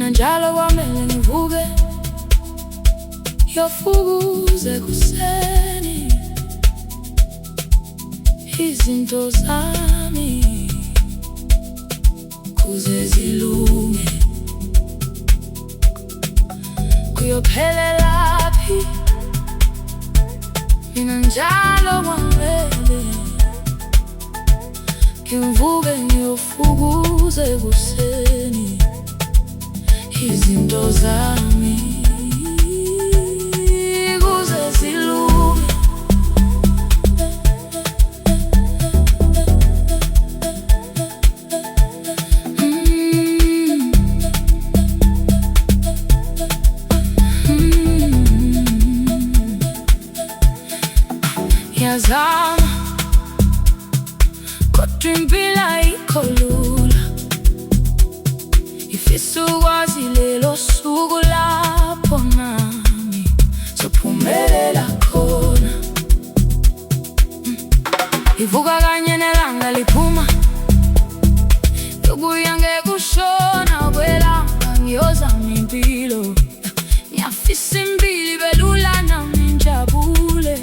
Mina njalo kwamele ngivuke yofukuze kuseni izinto zami kuze zilunge. Kuyophelelaphi? Mina njalo kwamele ngivuke ngiyofukuze kuseni izinto zami kuze zilunge. Yazama kodwa impilo ayikho lula, ifisa ukwazi lelo suku lapho nami sophumelela khona. Ivuka kanye nelanga liphuma, yobuya ngekushona kwelanga ngiyozama impilo. Ngiyafisa impilo ibe lula nami njabule,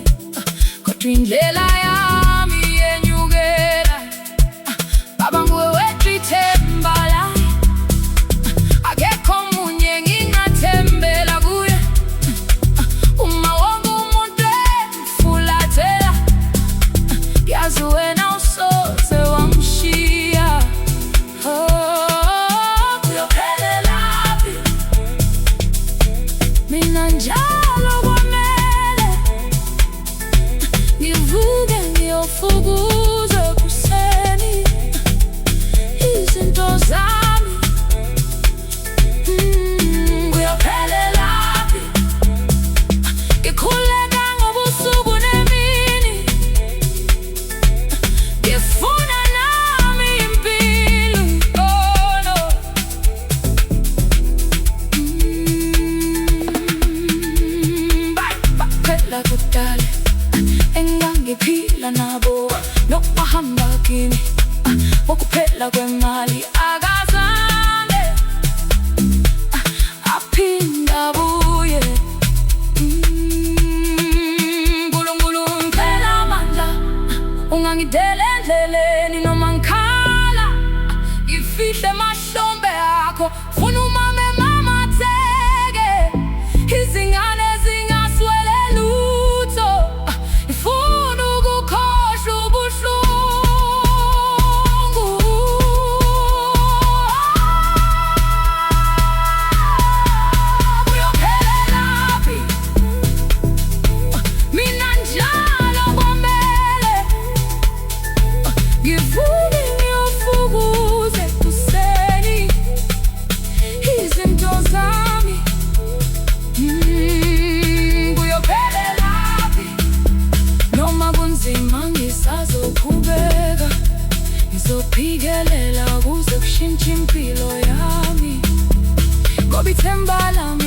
kodwa indlela yami yenyukela. Baba nguwe wedwa ithemba lami, akekho omunye ngingathembela kuye. Uma wonke umuntu emfulathela, yazi wena usoze wangishiya. Kuyophelelaphi? Mina njalo kwamele ngivuke ngiyofukuze kuseni izinto zami. Kuyophelelaphi? Ngikhuleka ngobusuku nemini, ngifuna nami impilo. Oh no. Baphela kudala engangiphila nabo, nokubahamba kimi wokuphela kwemali akazange aphinda abuye. Nkulunkulu ngicela amandla, ungangidela endleleni noma ngikhala, ngifihle emahlombe akho. Funa umame mamatheke, izingane zingaswele lutho. Ngifuna ukukhohlwa ubuhlungu. Kuyophelelaphi? Mina njalo kwamele ngivuke ngiyofukuze kuseni izinto zami. Kuyophelelaphi? Noma kunzima ngisazoqhubeka, ngizophikelela kuze kushintshe impilo yami, ngoba ithemba lami